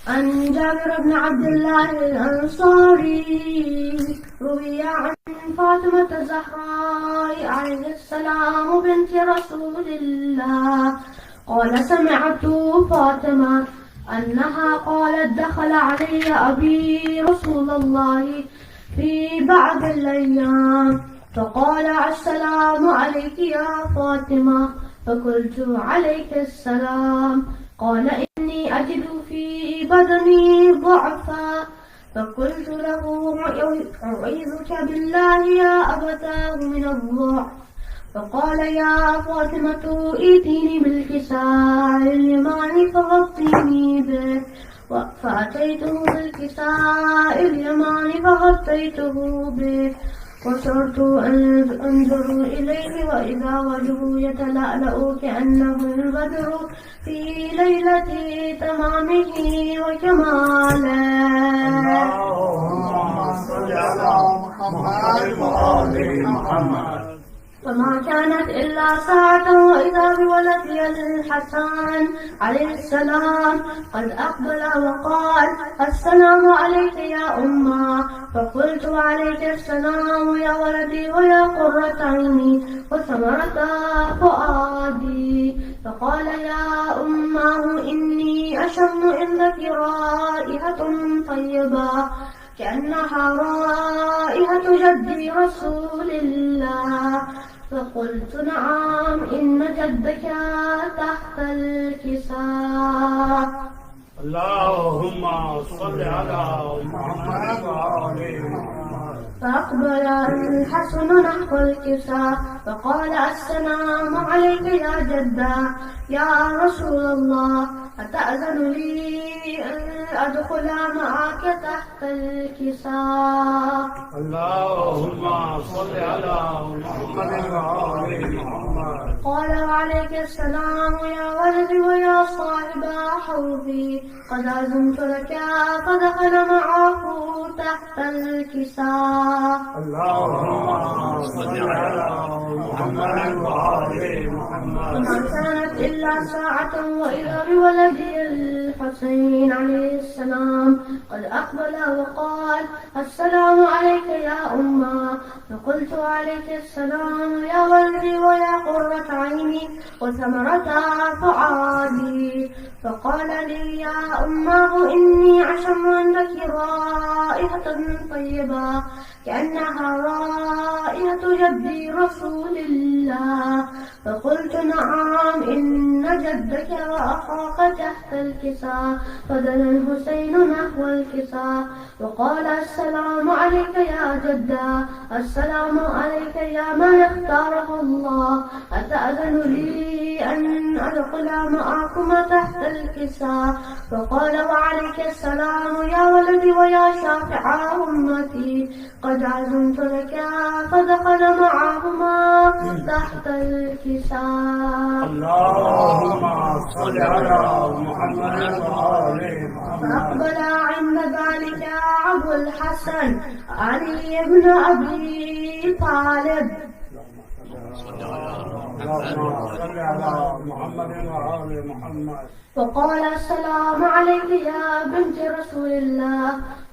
عن جابر بن عبد الله الأنصاري روي عن فاطمة الزهراء عليه السلام بنت رسول الله قال سمعت فاطمة أنها قالت دخل علي أبي رسول الله في بعض الأيام فقال السلام عليك يا فاطمة فقلت عليك السلام قال إني أجد في بدني ضعفا فقلت له أعيذك بالله يا أبتاه من الضعف فقال يا فاطمة ائتيني بالكساء اليماني فغطيني به فأتيته بالكساء اليماني فغطيته به وصرت أنظر إليه وإذا وجهه يتلألأ كأنه البدر في ليلة تمامه وكماله. اللهم صل على محمد وآل محمد. فما كانت إلا ساعة وإذا بولدي الحسن عليه السلام قد أقبل وقال السلام عليك يا أمه فقلت عليك السلام يا ولدي ويا قرة عيني وثمرة فؤادي فقال يا أمه إني أشم عندك رائحة طيبة كأنها رائحة جدي رسول الله فقلت نعم إن جدك تحت الكساء. اللهم صل على محمد وآل محمد. فأقبل الحسن نحو الكساء فقال السلام عليك يا جدة يا رسول الله أتأذن لي أن أدخل معك تحت الكساء. اللهم صل على محمد وآل محمد. قال وعليك السلام يا ولدي ويا صاحب حوضي قد أذنت لك فدخل معه تحت الكساء. اللهم صل على محمد وآل محمد. وما كانت إلا ساعة وإذا بولدي الحسين عليه السلام قد أقبل وقال السلام عليك يا أمه فقلت عليك السلام يا ولدي ويا قرة عيني وثمرة فؤادي فقال لي يا أمه إني أشم عندك رائحة طيبة كأنها رائحة جدي رسول الله فقلت نعم إن جدك وأخاك تحت الكساء فدنا الحسين نحو الكساء وقال السلام عليك يا جدة السلام عليك يا من اختاره الله أتأذن لي أن أدخل معكما تحت الكساء فقال وعليك السلام يا ولدي ويا شافع أمتي قد عزمت لك فدخل معهما تحت الكساء. اللهم صل على محمد وآل محمد. فأقبل عند ذلك أبو الحسن علي بن أبي طالب اللهم صل على محمد وآل محمد. فقال السلام عليك يا بنت رسول الله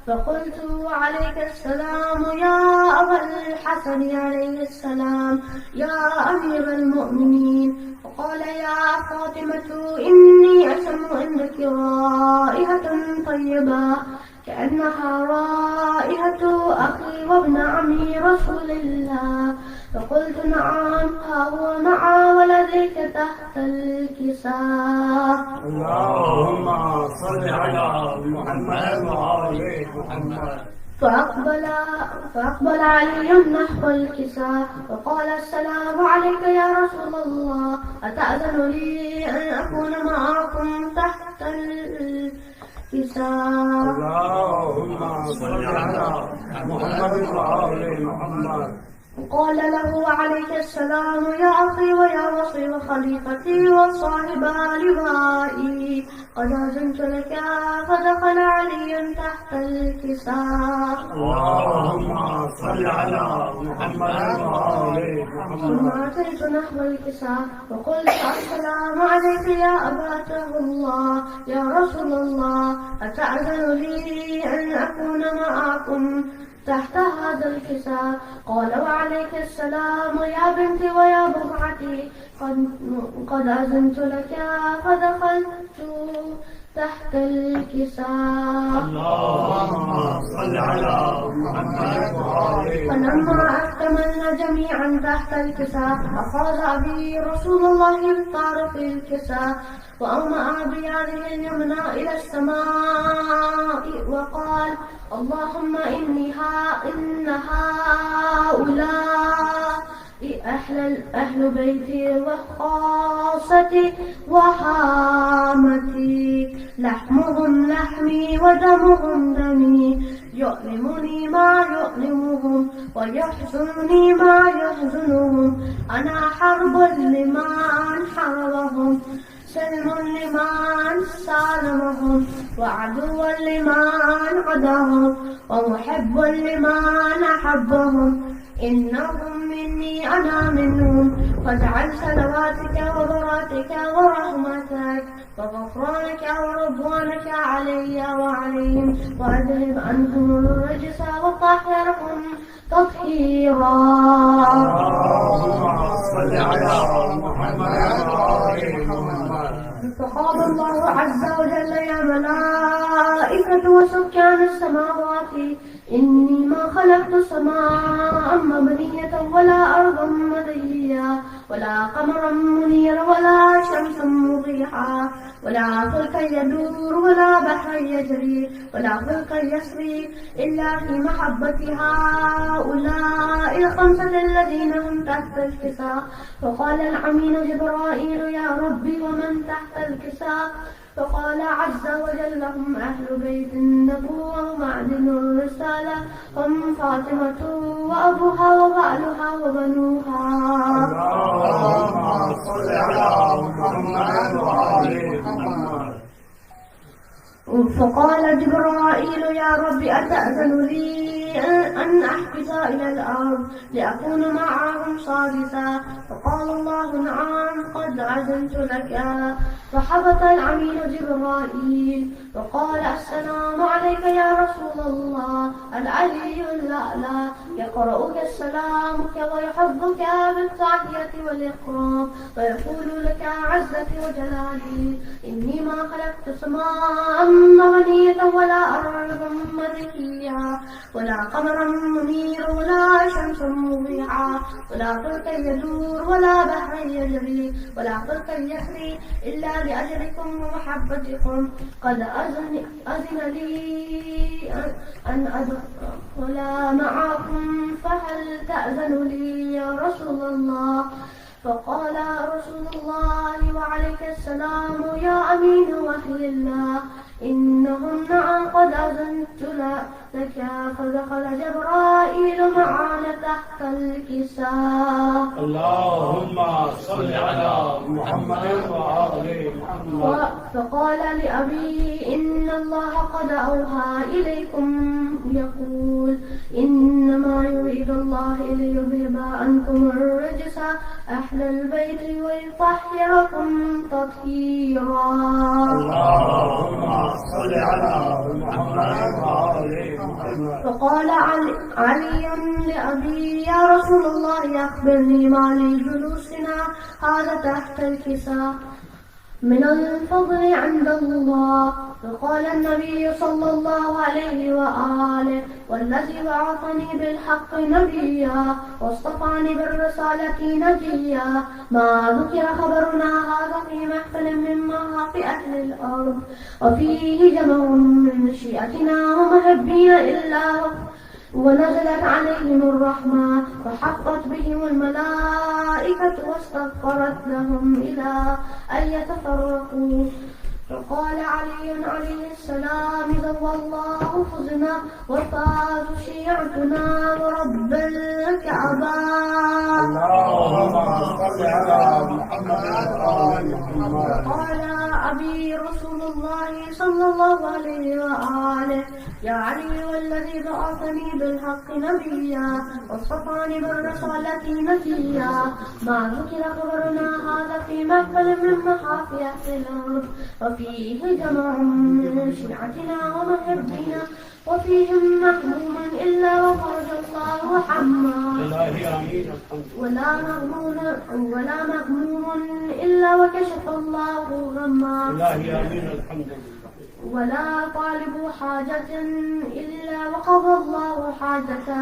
فقلت عليك السلام يا أبا الحسن عليه السلام يا أمير المؤمنين فقال يا فاطمة إني أشم عندك رائحة طيبة كأنها رائحة أخي وابن عمي رسول الله فقلت نعم ها هو مع ولديك تحت الكساء. اللهم صل على محمد وآل محمد. فأقبل علي نحو الكساء وقال السلام عليك يا رسول الله أتأذن لي أن أكون معكم تحت الكساء. اللهم صل على محمد وآل محمد. قال له عليك السلام يا أخي ويا وصي وخليفتي وصاحب لوائي قد أذنت لك. فدخل علي تحت الكساء. اللهم صل على محمد وآل ثم محمد. أتيت نحو الكساء وقلت السلام عليك يا أباته الله يا رسول الله أتأذن لي أن أكون معكم تحت هذا الكساء؟ قال وعليك السلام يا بنتي ويا بضعتي قد أذنت لك. فدخلت تحت الكساء. اللهم صل على محمد وآل فلما اكتملنا جميعا تحت الكساء أخذ أبي رسول الله بطرف الكساء وأومأ بيده اليمنى إلى السماء وقال اللهم إن هؤلاء أهل بيتي وخاصتي وحامتي لحمهم لحمي ودمهم دمي يؤلمني ما يؤلمهم ويحزنني ما يحزنهم. أنا حرب لمن حاربهم سلم لمن سالمهم وعدو لمن عداهم ومحب لمن أحبهم. إنهم مني أنا منهم. فاجعل صلواتك وبراتك ورحمتك وغفرانك ورضوانك علي وعليهم واذهب عنهم الرجس وطهرهم تطهيرا. اللهم صل على محمد وآل محمد. فقال الله عز وجل يا ملائكة وسكان السماوات إني ما خلقت سماء مبنية ولا أرضا مدنية ولا قمرا منيرا ولا شمسا مضيئا ولا فلكا يدور ولا بحرا يجري ولا فلكا يسري إلا في محبة هؤلاء الخمسة الذين هم تحت الكساء. فقال الأمين جبرائيل يا ربي ومن تحت الكساء؟ فقال عز وجل هم أهل بيت النبوة ومعدن الرسالة هم فاطمة وأبوها وبعلها وبنوها. اللهم صل على محمد وآل محمد. فقال جبرائيل يا رب أتأذن لي أن أحبس إلى الأرض لأكون معهم صادسا؟ فقال الله نعم قد أذنت لك. فحبط الأمين جبرائيل وقال السلام عليك يا رسول الله. العلي الأعلى يقرأك السلامك ويحبك بالتحية والإكرام ويقول لك عزتي وجلالي إني ما خلقت سماء مبنية ولا أرضا مدنية ولا قمرا منيرا ولا شمسا مضيئا ولا فلكا يدور ولا بحرا يجري ولا فلكا يسري إلا لأجلكم ومحبتكم. قد أذن لي أن أدخل معكم فهل تأذن لي يا رسول الله؟ فقال رسول الله وعليك السلام يا أمين وحي الله إنهم نعم قد أذنت لك. فدخل جبرائيل معنا تحت الكساء. اللهم صل على محمد وآل محمد. فقال لأبي إن الله قد أوحى إليكم يقول إنما يريد الله ليذهب عنكم الرجس أهل البيت ويطهركم تطهيرا. اللهم صل على محمد وآل محمد. فقال علي لأبي يا رسول الله أخبرني ما لجلوسنا هذا تحت الكساء من الفضل عند الله. فقال النبي صلى الله عليه وآله والذي بعثني بالحق نبيا واصطفاني بالرسالة نجيا ما ذكر خبرنا هذا في محفل من محاق أهل الأرض وفيه جمع من شيعتنا ومحبين إلا ونزلت عليهم الرحمة وحقت بهم الملائكة واستغفرت لهم إلى أن يتفرقوا. فقال علي عليه السلام ذو الله فزنا وفاز شيعتنا ورب الكعبة. اللهم صل على محمد وآل محمد. قال أبي رسول الله صلى الله عليه وآله يا علي والذي بعثني بالحق نبيا واصطفاني بالرسالة نبيا ما ذكر خبرنا هذا في محفل من محافل أهل الأرض وفيه جمع من شيعتنا ومحبنا وفيهم محموم إلا وفرج الله حما ولا مغموم إلا وكشف الله غما ولا طالب حاجة إلا وقضى الله حاجته.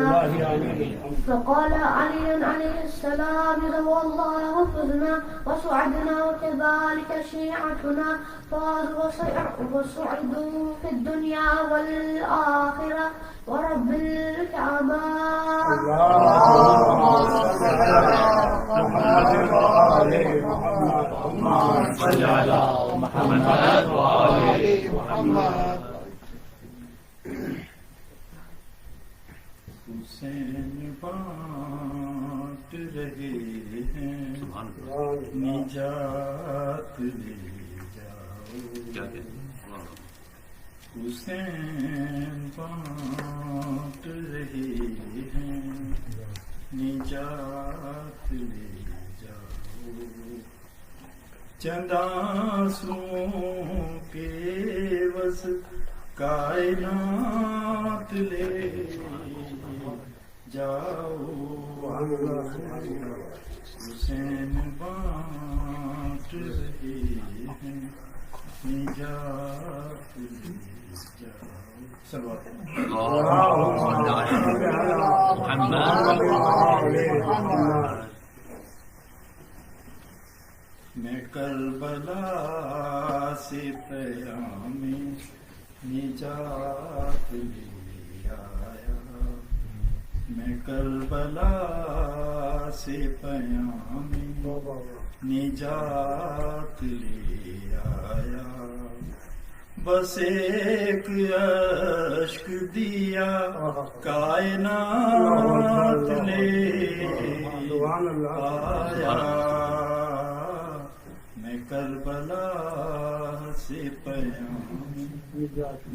فقال علي عليه السلام ذو الله فزنا وسعدنا وكذلك شيعتنا فازوا وسعدوا في الدنيا والآخرة ورب الكعبة. اللهم صل على محمد وآل محمد. اللهم صل على محمد وآل محمد. حسین بانٹ رہے ہیں نجات لے جاؤ. حسین بانٹ رہے ہیں نجات لے جاؤ. چند آنسوں کے وس کائنات لے جاؤ. حسین بانٹ رہے ہیں نجات لے جاؤ. میں کربلا سے پیام نجات لے آیا. میں کربلا سے پیام نجات لے آیا. بس ایک اشک دیا کائنات لے آیا. میں کربلا سے پیام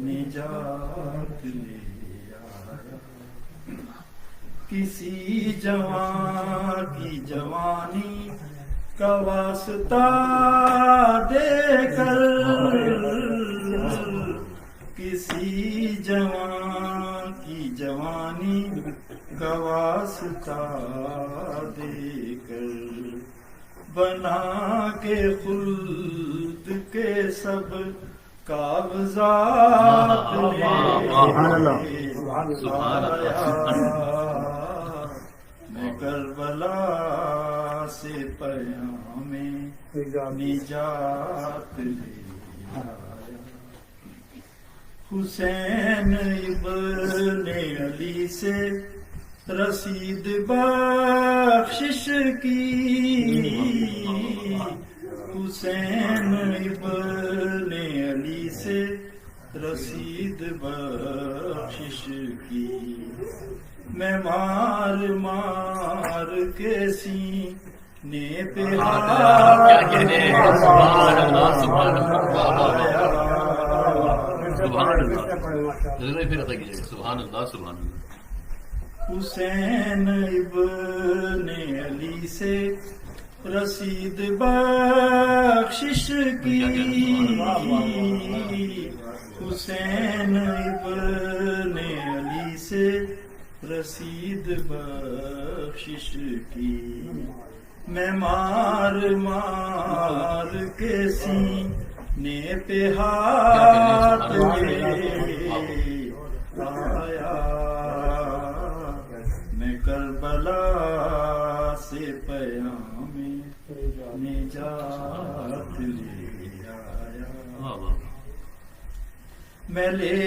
نجات لے آیا. کسی جوان کی جوانی کا واسطہ دے کر کسی جوان کی جوانی کا واسطہ دے کر بنا کے خلد کے سب کاغذات میں کربلا سے پیام نجات لے آیا. حسین ابن علی سے رسید بخشش کی. حسین ابن علی سے رسید بخشش کی. میں مار مار کے سینے پہ حسین ابن علی سے رسید بخشش کی. حسین ابن علی سے رسید بخشش کی. میں مار مار کے سینے پہ ہاتھ لے آیا. میں کربلا سے پیام نجات لے آیا. میں لے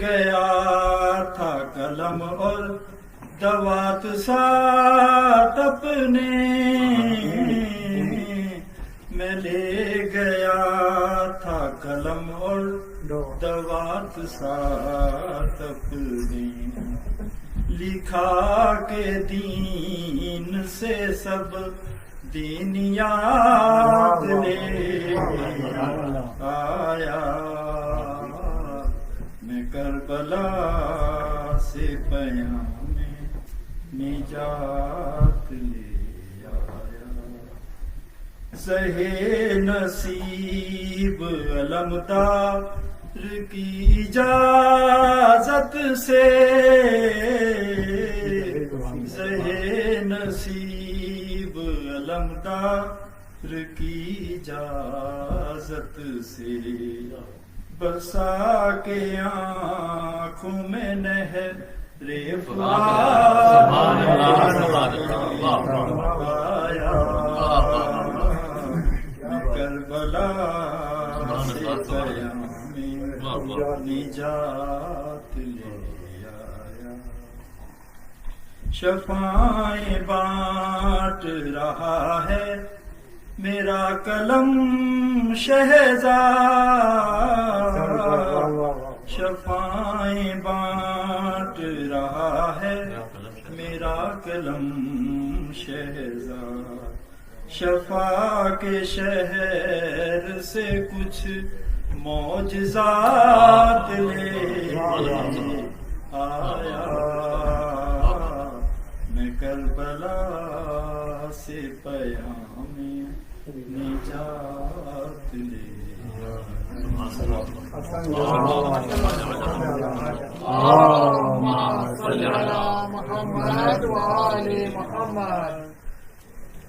گیا تھا قلم اور دوات ساتھ اپنے. میں لے گیا تھا قلم قلم اور دوات ساتھ اپنے لکھا کے دین سے سب دین یاد لے آیا میں کربلا سے پیام نجات لے آیا سہے نصیب علمدار کی اجازت سے سہے نصیب علمدار کی اجازت سے بسا کے آنکھوں میں نہر کربلا سے پیام نجات لے آیا شفاعیں بانٹ رہا ہے میرا قلم شہزاد شفاعیں بانٹ رہا ہے میرا قلم شہزاد شفا کے شہر سے کچھ معجزات لے آیا میں کربلا سے پیام نجات لے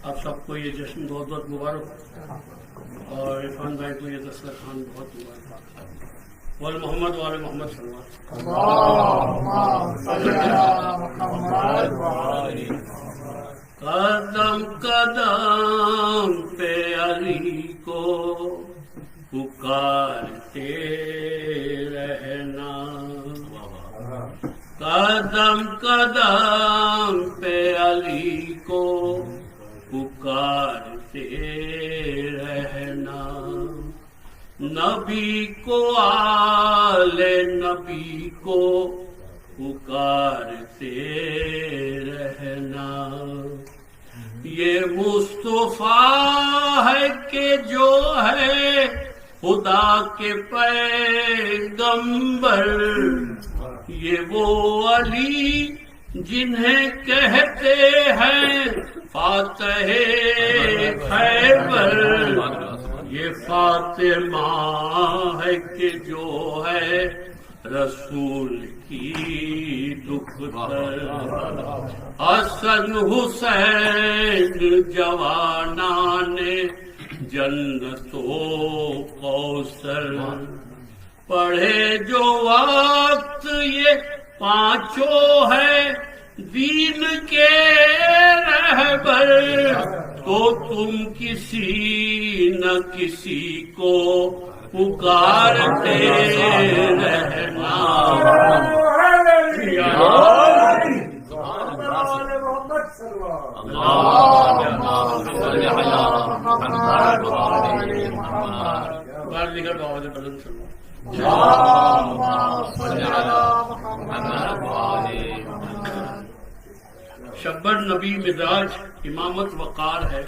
آپ سب کو یہ جشن بہت بہت مبارک اور عرفان بھائی کو یہ دسترخوان بہت مبارک وال محمد وال محمد صلی اللہ قدم قدم پہ علی کو پکارتے رہنا قدم قدم پہ علی کو پکارتے رہنا نبی کو آل نبی کو پکارتے رہنا یہ مصطفیٰ ہے کہ جو ہے خدا کے پیغمبر یہ وہ علی جنہیں کہتے ہیں فاتح خیبر یہ فاطمہ ہے کہ جو ہے رسول کی دختر حسن حسین جوانان جنت و کوثر پڑھے جو وقت یہ پانچوں ہے دین کے رہبر تو تم کسی نہ کسی کو پکارتے رہنا شبر نبی مزاج امامت وقار ہے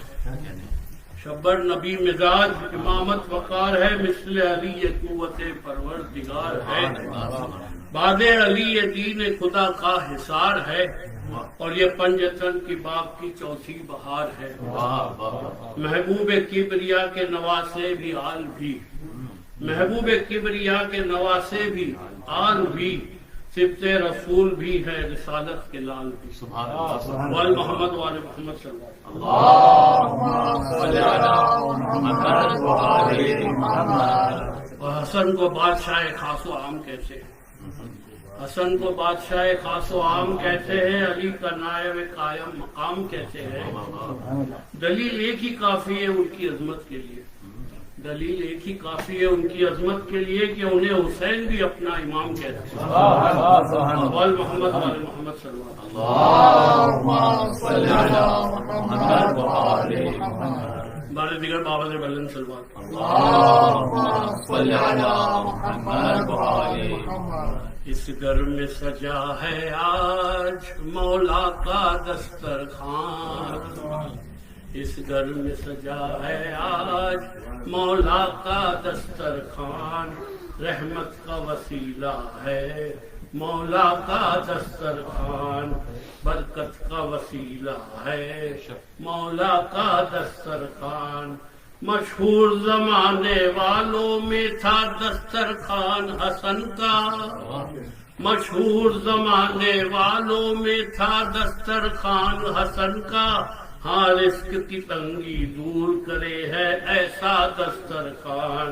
شبر نبی مزاج امامت وقار ہے مثل علی قوت پروردگار ہے باد علی دین خدا کا حصار ہے اور یہ پنجتن کی باغ کی چوتھی بہار ہے محبوب کبریا کے نواسے بھی آل بھی محبوب کبریا کے نواسے بھی آل بھی صفت رسول بھی ہے رسالت کے لال بھی وال محمد وال محمد صلی اللہ علیہ وسلم اور حسن کو بادشاہ خاص و عام کہتے ہیں حسن کو بادشاہ خاص و عام کہتے ہیں علی کا نائب قائم مقام کہتے ہیں دلیل ایک ہی کافی ہے ان کی عظمت کے لیے دلیل ایک ہی کافی ہے ان کی عظمت کے لیے کہ انہیں حسین بھی اپنا امام کہتے ہیں وال محمد وال محمد صلی اللہ علیہ وسلم بارے دیگر بابا سے بلند سلوات اللهم صل على محمد وآل محمد. اس گھر میں سجا ہے آج مولا کا دسترخوان. اس گھر میں سجا ہے آج مولا کا دسترخوان. رحمت کا وسیلہ ہے مولا کا دسترخوان. برکت کا وسیلہ ہے مولا کا دسترخوان. مشہور زمانے والوں میں تھا دسترخوان حسن کا. مشہور زمانے والوں میں تھا دسترخوان حسن کا. ہاں رزق کی تنگی دور کرے ہے ایسا دسترخوان.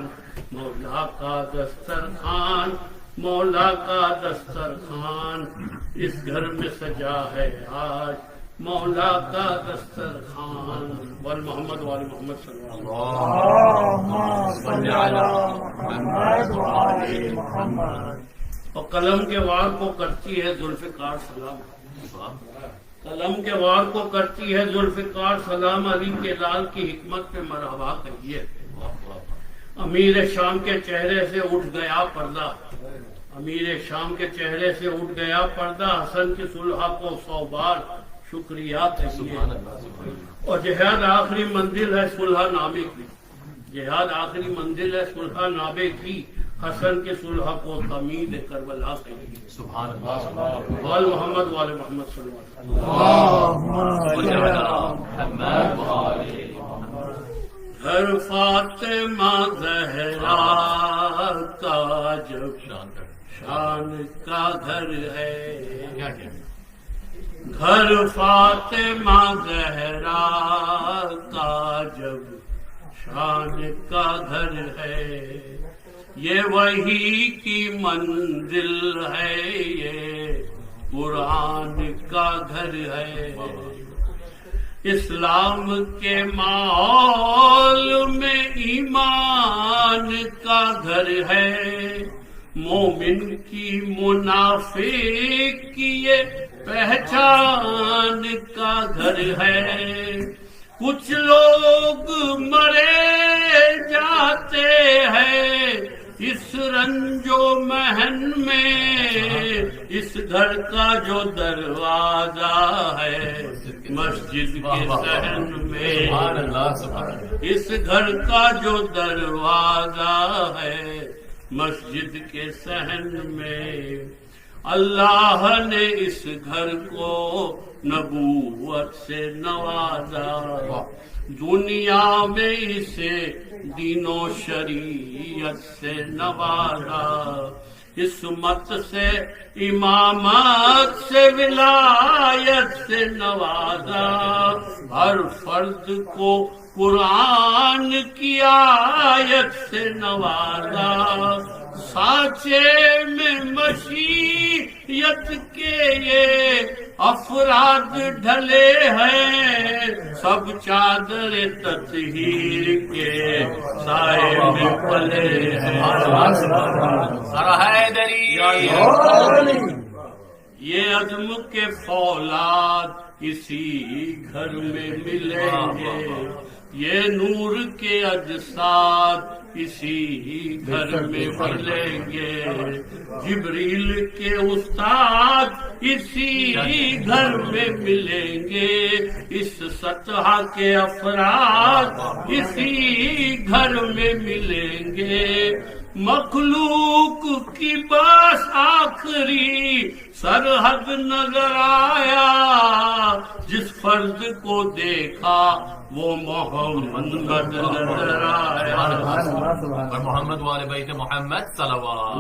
مولا کا دسترخوان مولا کا دسترخوان. اس گھر میں سجا ہے آج مولا کا دسترخوان. وال محمد وال محمد صلی اللہ اللهم صل على محمد وآل محمد. اور قلم کے وار کو کرتی ہے ذوالفقار سلام. قلم کے وار کو کرتی ہے ذوالفقار سلام. علی کے لال کی حکمت پہ مرحبا کہیے. امیر شام کے چہرے سے اٹھ گیا پردہ. امیر شام کے چہرے سے اٹھ گیا پردہ. حسن کی صلح کو 100 بار شکریہ کہیے. اور جہاد آخری منزل ہے صلح نامے کی. جہاد آخری منزل ہے صلح نامے کی. حسن کی صلح کو تمید کربلا کہیے. سبحان اللہ. وال محمد وال محمد صلی اللہ علیہ وسلم. اللهم صل على محمد وآل محمد. گھر فاطمہ زہرا کا جب شان کا گھر ہے. گھر فاطمہ زہرا کا جب شان کا گھر ہے. یہ وحی کی منزل ہے یہ قرآن کا گھر ہے. اسلام کے ماحول میں ایمان کا گھر ہے. مومن کی منافق کی یہ پہچان کا گھر ہے. کچھ لوگ مرے جاتے ہیں اس رنج و محن میں. اس گھر کا جو دروازہ ہے مسجد کے صحن میں. اس گھر کا جو دروازہ ہے مسجد کے صحن میں. اللہ نے اس گھر کو نبوت سے نوازا. دنیا میں اسے دین و شریعت سے نوازا. عصمت سے امامت سے ولایت سے نوازا. ہر فرد کو قرآن کی آیت سے نوازا. سانچے میں مشیت کے یہ افراد ڈھلے ہیں. سب چادر تطہیر کے سائے میں پلے ہیں. یہ عزم کے فولاد اسی گھر میں ملیں گے. یہ نور کے اجساد اسی گھر میں ملیں گے. جبریل کے استاد اسی گھر میں ملیں گے. اس سطح کے افراد اسی گھر میں ملیں گے. مخلوق کی بس آخری سرحد نظر آیا. جس فرد کو دیکھا وہ محمد نظر آیا. اور محمد والے بیت محمد صلوات.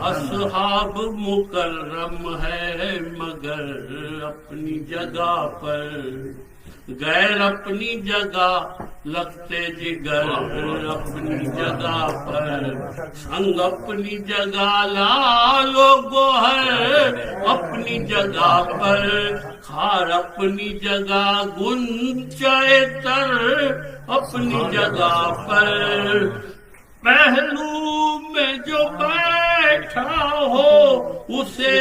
اصحاب مکرم ہے مگر اپنی جگہ پر. غیر اپنی جگہ لگتے جگر اپنی جگہ پر. سنگ اپنی جگہ لال و گوہر اپنی جگہ پر. خار اپنی جگہ گنچے تر اپنی جگہ پر. پہلو میں جو بیٹھا ہو اسے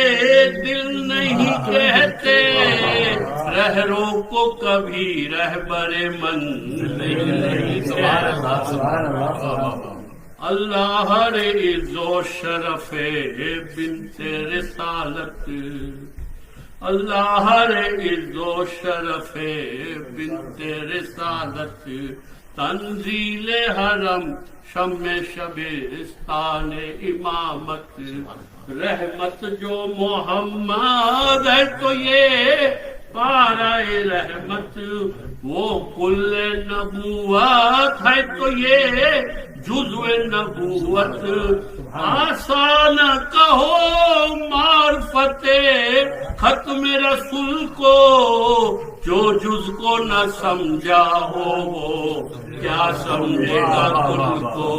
دل نہیں کہتے، رہرو کو کبھی رہبر منزل نہیں کہتے۔ اللہ عز و شرف بنت رسالت، اللہ عز و شرف بنت رسالت، تنزیل حرم شم شبستان امامت، رحمت جو محمد ہے تو یہ پارہ رحمت، وہ کل نبوت ہے تو یہ جزو نبوت، آسان کہو معرفت ختم رسول کو، جو جز کو نہ سمجھا ہو وہ کیا سمجھے گا کل کو،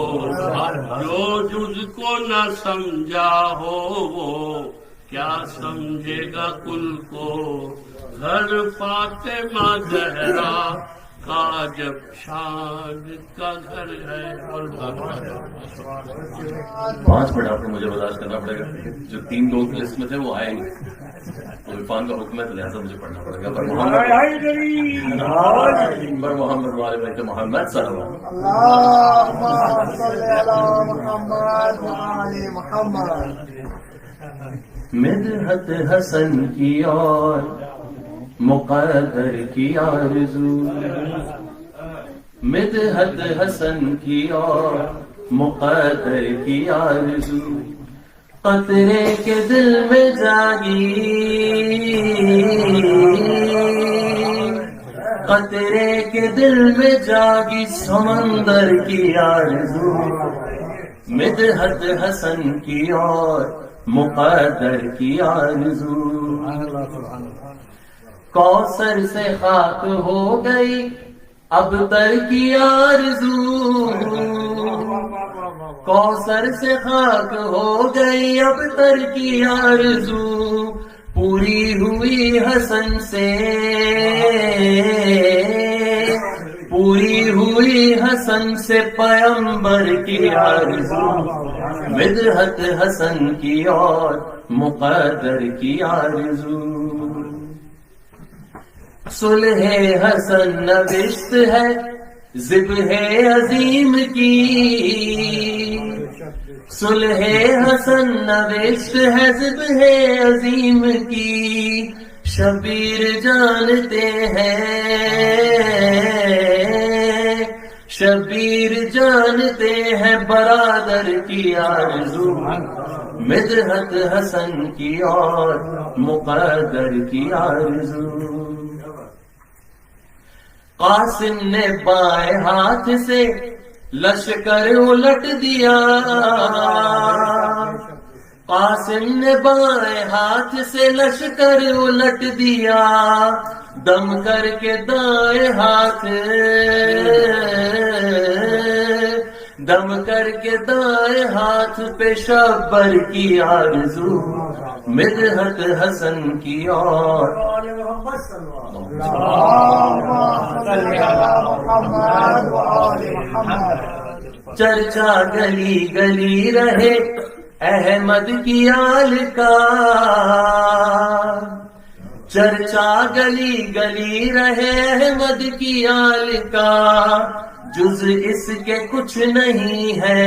جو جز کو نہ سمجھا ہو وہ کیا سمجھے گا کل کو، گھر فاطمہ زہرا کا جب شان کا گھر ہے۔ 5 منٹ آپ کو مجھے برداشت کرنا پڑے گا، جو 3 لوگ لسٹ میں تھے وہ آئے نہیں، تو عرفان کا حکم ہے تو لہٰذا مجھے پڑھنا پڑے گا۔ پر محمد والے بیت محمد صلی اللہ علیہ وسلم، اللهم صل على محمد وآل محمد۔ مدحت حسن کی اور مقدر کی آرزو، مدحت حسن کی اور مقدر کی آرزو، قطرے کے دل میں جاگی، قطرے کے دل میں جاگی سمندر کی آرزو، مدحت حسن کی اور مقدر کی آرزو، کوثر سے خاک ہو گئی اب تر کی آرزو، کوثر سے خاک ہو گئی اب تر کی آرزو، پوری ہوئی حسن سے، پوری ہوئی حسن سے پیمبر کی آرزو، مدحت حسن کی اور مقدر کی آرزو، صلح حسن نوشت ہے ذبح عظیم کی، صلح حسن نوشت ہے ذبح عظیم کی، شبیر جانتے ہیں، شبیر جانتے ہیں برادر کی آرزو، مدحت حسن کی اور مقدر کی آرزو، قاسم نے بائیں ہاتھ سے لشکر الٹ دیا، قاسم نے بائیں ہاتھ سے لشکر الٹ دیا، دم کر کے دائیں ہاتھ، دم کر کے دائیں ہاتھ پہ شبر کی آرزو، مدحت حسن کی اور چرچا گلی گلی رہے احمد کی آل کا، چرچا گلی گلی رہے احمد کی آل کا، جز اس کے کچھ نہیں ہے،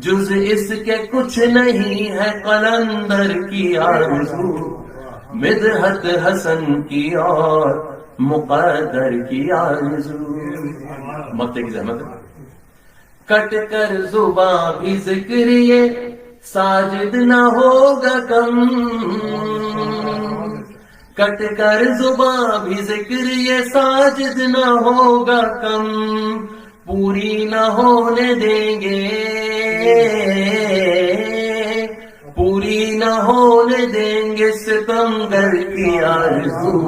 جز اس کے کچھ نہیں ہے، قلندر کی آرزو، مدحت حسن کی اور مقدر کی آرزو، مکتے کی زحمت ہے، کٹ کر زباں بھی ذکر یہ ساجد نہ ہوگا کم، کٹ کر زباں بھی ذکر یہ ساجد نہ ہوگا کم، پوری نہ ہونے دیں گے، پوری نہ ہونے دیں گے ستمگر کی آرزو،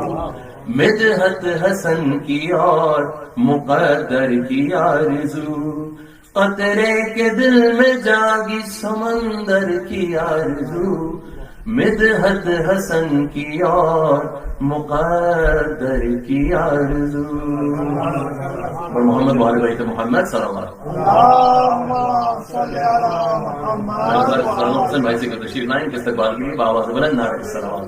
مدحت حسن کی اور مقدر کی آرزو، قطرے کے دل میں جاگی سمندر کی آرزو، مدحت حسن کی اور مقدر کی آرزو. اور محمد وآل بیت محمد صلی اللہ علیہ وسلم. حسن بھائی سے تشریف لائیں کہ استقبال کے لیے بآواز بلند نعرہ السلام.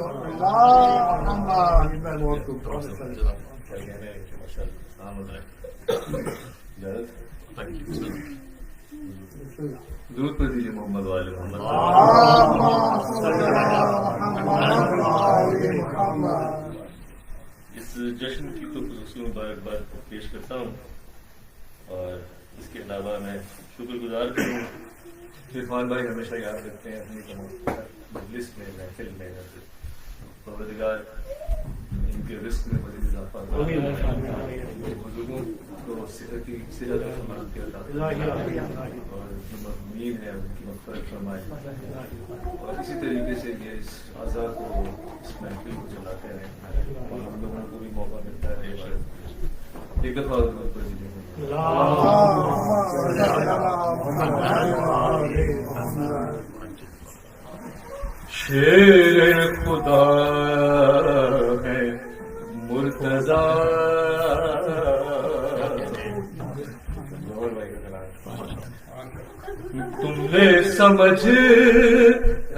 درود پر دیجیے محمد والے محمد. اس جشن کی تو خصوصی مبارکباد پیش کرتا ہوں، اور اس کے علاوہ میں شکر گزار کروں. عرفان بھائی ہمیشہ یاد رکھتے ہیں اپنی مجلس میں، محفل میں، پروردگار ان کے رزق میں مزید اضافہ کرے، بزرگوں کو صحت عطا فرمائے اور جو مظلومین ہیں ان کی مغفرت فرمائے. اور اسی طریقے سے یہ اس آزاد کو، اس محفل کو چلاتے رہیں اور ہم لوگوں کو بھی موقع ملتا ہے. ایک دفعہ ضرور پر دیجیے. شیر خدا ہے مرتضی، تم نے سمجھ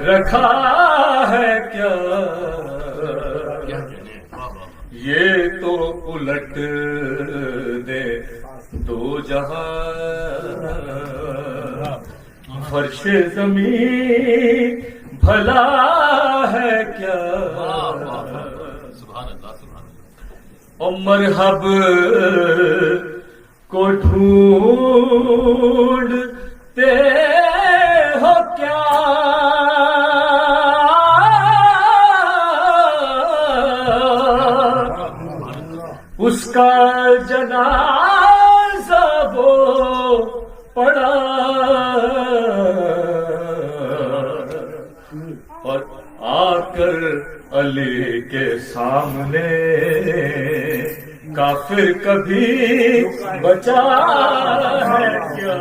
رکھا ہے کیا یہ تو الٹ دے دو جہاں، فرش زمین بھلا ہے کیا. اور مرحب کو ڈھونڈتے ہو کیا اس کا جنازہ وہ پڑا، اور آ کر علی کے سامنے کافر کبھی بچا ہے کیا.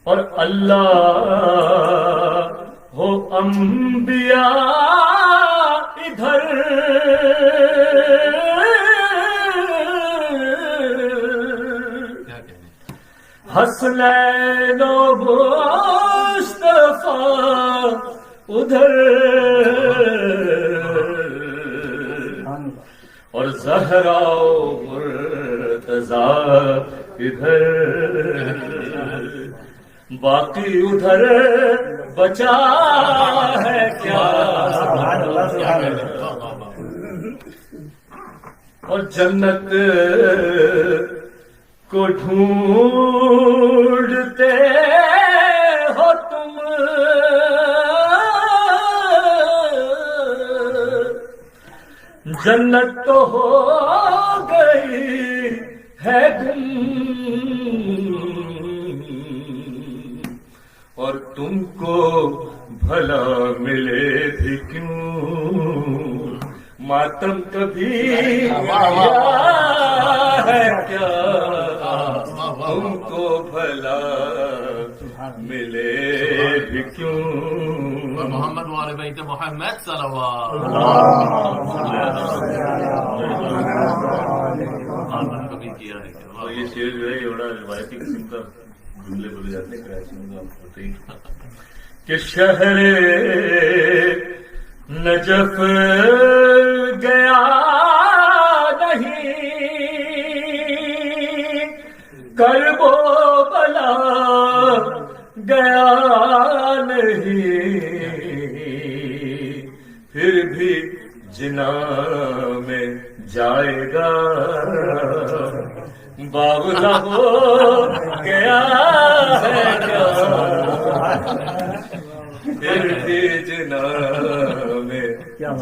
اور اللہ ہو انبیاء ادھر حسنین و مصطفیٰ ادھر، اور زہرا و مرتضیٰ ادھر، باقی ادھر بچا ہے کیا. اور جنت کو ڈھونڈتے ہو تم، جنت تو ہو گئی ہے گم، اور تم کو بھلا ملے بھی کیوں، ماتم کبھی ہے کیا تم کو بھلا ملے بھی کیوں. محمد وآل بیت محمد صلوات. اور یہ شعر جو ہے یہ بڑا روایتی قسم کا جملے بولے جاتے ہیں کراچی میں ہوتے ہی کہ شہر نجف گیا نہیں، کرب و بلا گیا نہیں، پھر بھی جنا میں جائے گا، باولا ہو گیا ہے کیا پھر بھی جنا میں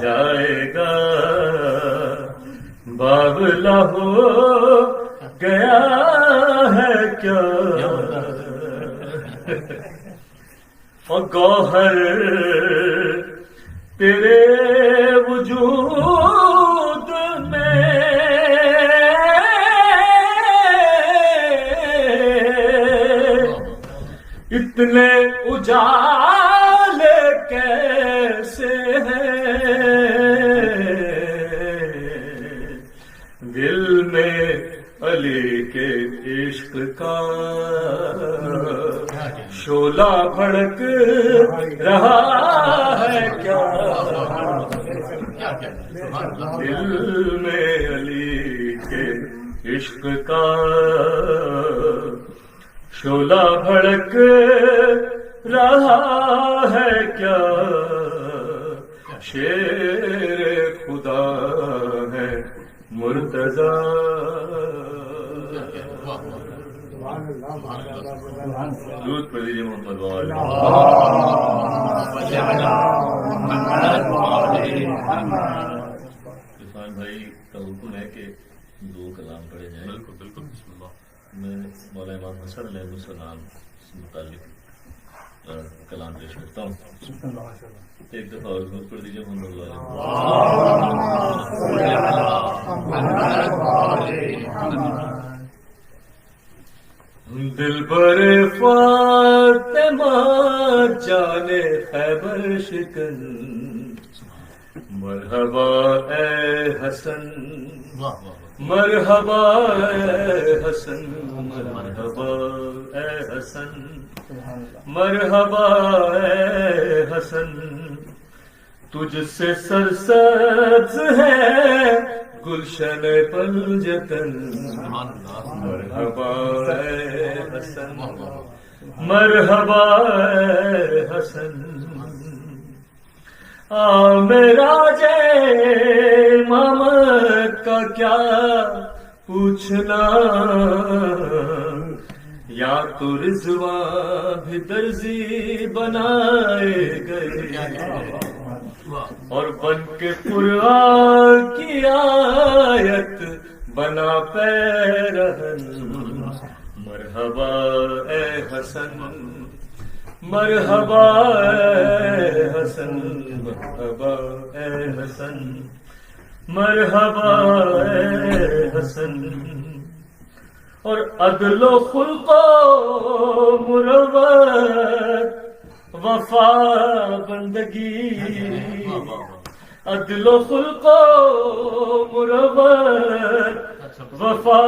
جائے گا، باولا ہو گیا ہے کیا. اور گوہر تیرے وجود میں علی کے عشق کا شعلہ بھڑک رہا ہے کیا، دل میں علی کے عشق کا شعلہ بھڑک رہا ہے کیا، شیر خدا ہے مرتضی۔ درود پڑھ لیجیے محمد والے۔ عرفان بھائی کا حکم ہے کہ 2 کلام پڑھے جائیں۔ بالکل بالکل، بسم اللہ۔ میں مولانا امام حسن علیہ السلام سے متعلق کلام پیش کرتا ہوں۔ ایک دفعہ اور درود پڑھ دیجیے محمد والے۔ دل بر فاطمہ جانے خیبر شکن، مرحبا اے حسن، مرحبا اے حسن، مرحبا اے حسن، مرحبا اے حسن، تجھ سے سرسبز ہے گلشن پنجتن، مرحبا اے حسن، مرحبا اے حسن، میرا جے امامت کا کیا پوچھنا، یا تو رضوان بھی درزی بنائے گئے، اور بن کے قرآن کی آیت بنا پیرہن، مرحبا اے حسن، مرحبا اے حسن، مرحبا اے حسن، مرحبا اے حسن، اور عدل و خلق و مروت وفا بندگی، عدل و خلق و مروت وفا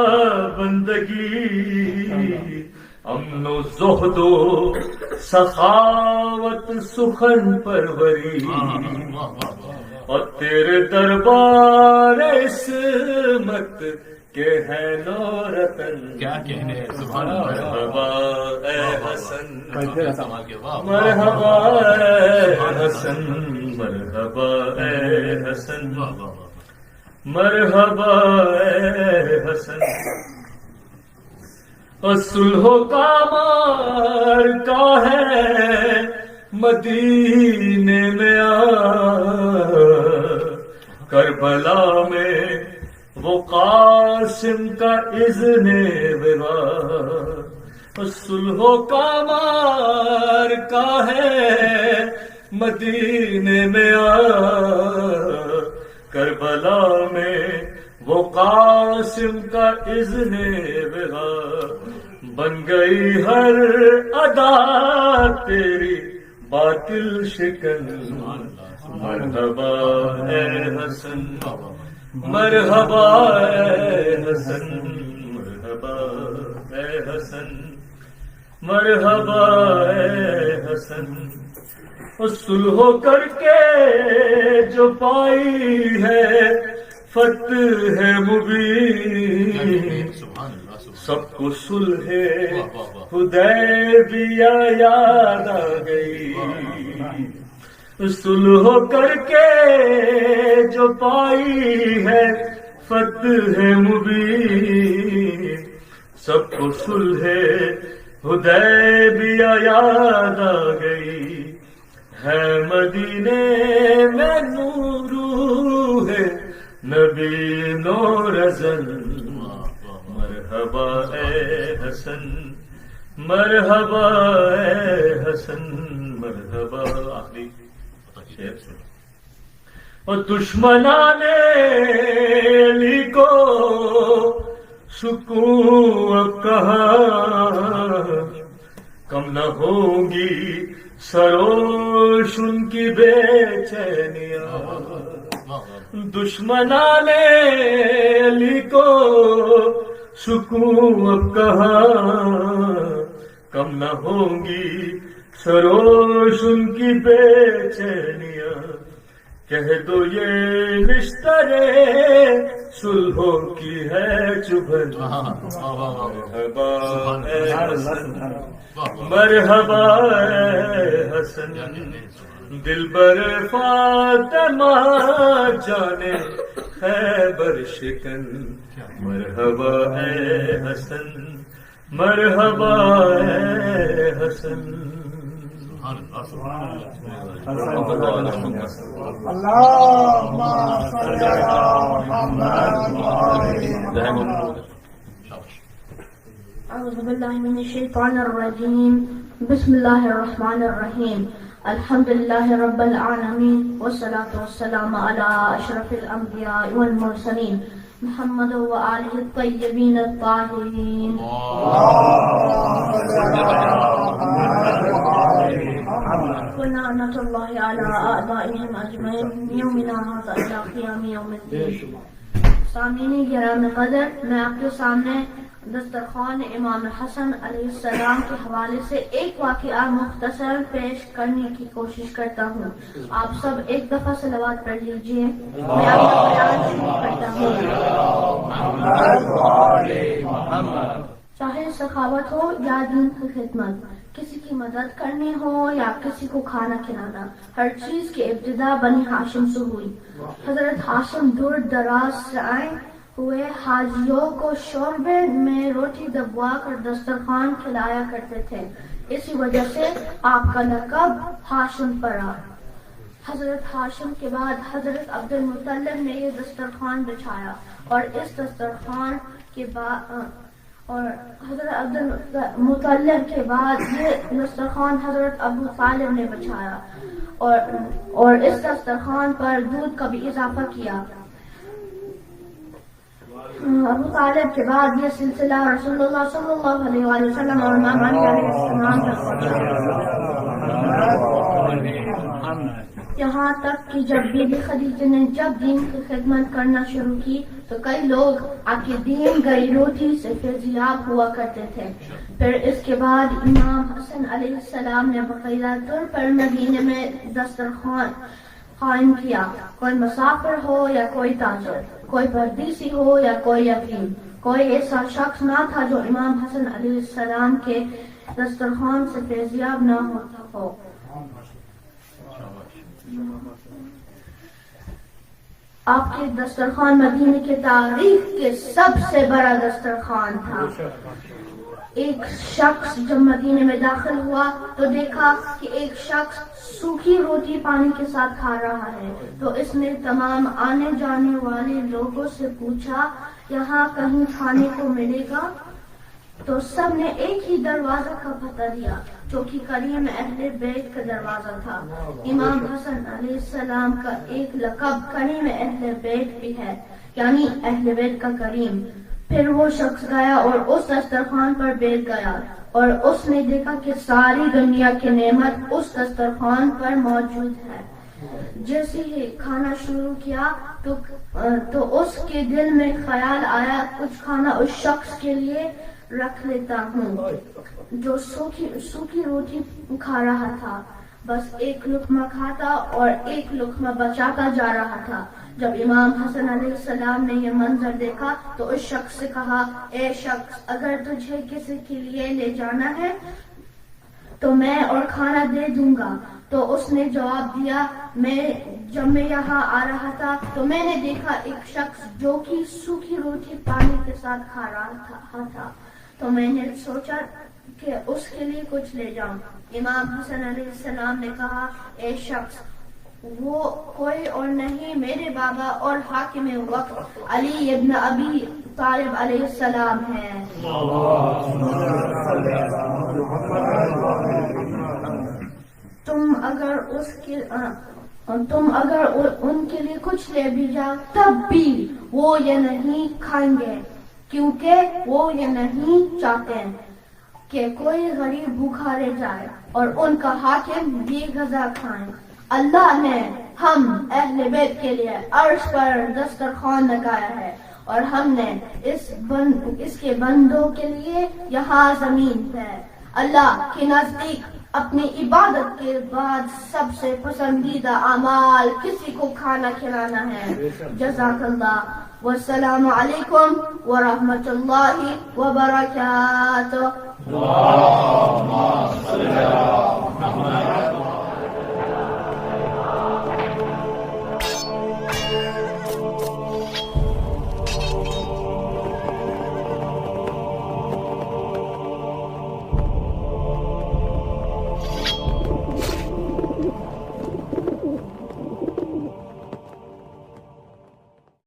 بندگی، امن و زہد و سخاوت سخن پروری، اور تیرے دربار عصمت کے ہے نو رتن، کیا کہنے سبحان اللہ، مرحبا اے حسن، مرحبا اے حسن، مرحبا اے حسن، مرحبا اے حسن، صلح و کامار کا ہے مدینے میں کربلا میں وہ قاسم کا اذن وغا، صلح و کامار کا ہے مدینے میں کربلا میں وہ قاسم کا اذن وغا، بن گئی ہر ادا تیری باطل شکن، مرحبا اے حسن، مرحبا اے حسن، مرحبا اے حسن، مرحبا اے حسن، صلح کر کے جو پائی ہے فتح مبین، سب کو صلح حدیبیہ یاد آ گئی، صلح کر کے جو پائی ہے فتح مبین، سب کو صلح حدیبیہ یاد آ گئی، ہے مدینے میں نور ہے نبی نور ازل، مرحبا اے حسن، مرحبا اے حسن، مرحبا۔ آخری شعر سن، اور دشمنان علی کو سکون کہاں، کم نہ ہوں گی سروش ان کی بے چینیاں، دشمنان علی کو سکون اب کہاں کم نہ ہوں گی سروش ان کی بے چینیاں کہہ دو یہ بستر صلحوں کی ہے چبھن مرحبا اے حسن مرحبا اے حسن دلبر فاطمہ جانے خیبر شکن مرحبا اے حسن مرحبا اے حسن أعوذ بالله من الشيطان الرجيم بسم الله الرحمن الرحيم الحمد لله رب العالمين والصلاة والسلام على أشرف الأنبياء والمرسلين محمد وآله الطيبين الطاهرين ولعنة الله على أعدائهم أجمعين من يومنا هذا إلى قيام يوم الدين. سامعین گرامی قدر، میں آپ کے سامنے دسترخوان امام حسن علیہ السلام کے حوالے سے ایک واقعہ مختصر پیش کرنے کی کوشش کرتا ہوں. آپ سب ایک دفعہ صلوات پڑھ لیجئے. میں آپ کا بیان شروع کرتا ہوں. چاہے سخاوت ہو یا دین کی خدمت، کسی کی مدد کرنی ہو یا کسی کو کھانا کھلانا، ہر چیز کی ابتدا بنی ہاشم سے ہوئی. حضرت ہاشم دور دراز سے آئے ہوئے حاجیوں کو شوربے میں روٹی دبوا کر دسترخوان کھلایا کرتے تھے. اسی وجہ سے آپ کا لقب ہاشم پڑا. حضرت ہاشم کے بعد حضرت عبد المطلب نے یہ دسترخوان بچھایا اور اس دسترخوان کے بعد اور حضرت عبد المطلب کے بعد یہ دسترخوان حضرت ابو طالب نے بچھایا اور اس دسترخوان پر دودھ کا بھی اضافہ کیا. ابو طالب کے بعد یہ سلسلہ رسول اللہ صلی اللہ علیہ وآلہ وسلم اور امام علی علیہ السلام یہاں تک کہ جب بی بی خدیجہ نے جب دین کی خدمت کرنا شروع کی تو کئی لوگ آپ کے دین گئی روٹی سے فیضیاب ہوا کرتے تھے. پھر اس کے بعد امام حسن علیہ السلام نے باقاعدہ طور پر مدینے میں دسترخوان قائم کیا. کوئی مسافر ہو یا کوئی تاجر، کوئی پردیسی ہو یا کوئی یتیم، کوئی ایسا شخص نہ تھا جو امام حسن علیہ السلام کے دسترخوان سے فیضیاب نہ ہوتا ہو. آپ کے دسترخوان مدینے کے تاریخ کے سب سے بڑا دسترخوان تھا. ایک شخص جب مدینے میں داخل ہوا تو دیکھا کہ ایک شخص سوکھی روٹی پانی کے ساتھ کھا رہا ہے. تو اس نے تمام آنے جانے والے لوگوں سے پوچھا یہاں کہیں کھانے کو ملے گا؟ تو سب نے ایک ہی دروازہ کا پتہ دیا جو کہ کریم اہل بیت کا دروازہ تھا. امام حسن علیہ السلام کا ایک لقب کریم اہل بیت بھی ہے، یعنی اہل بیت کا کریم. پھر وہ شخص گیا اور اس دسترخوان پر بیٹھ گیا اور اس نے دیکھا کہ ساری دنیا کی نعمت اس دسترخوان پر موجود ہے. جیسے ہی کھانا شروع کیا تو اس کے دل میں خیال آیا کچھ کھانا اس شخص کے لیے رکھ لیتا ہوں جو سوکھی روٹی کھا رہا تھا. بس ایک لقمہ کھاتا اور ایک لقمہ بچاتا جا رہا تھا. جب امام حسن علیہ السلام نے یہ منظر دیکھا تو اس شخص سے کہا اے شخص اگر تجھے کسی کے لیے لے جانا ہے تو میں اور کھانا دے دوں گا. تو اس نے جواب دیا جب میں یہاں آ رہا تھا تو میں نے دیکھا ایک شخص جو کہ سوکھی روٹی پانی کے ساتھ کھا رہا تھا تو میں نے سوچا کہ اس کے لیے کچھ لے جاؤں. امام حسن علیہ السلام نے کہا اے شخص وہ کوئی اور نہیں میرے بابا اور حاکم وقت علی ابن ابی طالب علیہ السلام ہے. تم اگر ان کے لیے کچھ لے بھی جاؤ تب بھی وہ یہ نہیں کھائیں گے کیونکہ وہ یہ نہیں چاہتے کہ کوئی غریب بھوکا رہ جائے اور ان کا حاکم بھی غذا کھائیں. اللہ نے ہم اہل بیت کے لیے عرش پر دسترخوان لگایا ہے اور ہم نے اس کے بندوں کے لیے یہاں زمین پہ اللہ کے نزدیک اپنی عبادت کے بعد سب سے پسندیدہ اعمال کسی کو کھانا کھلانا ہے. جزاک اللہ. والسلام علیکم ورحمۃ اللہ وبرکاتہ.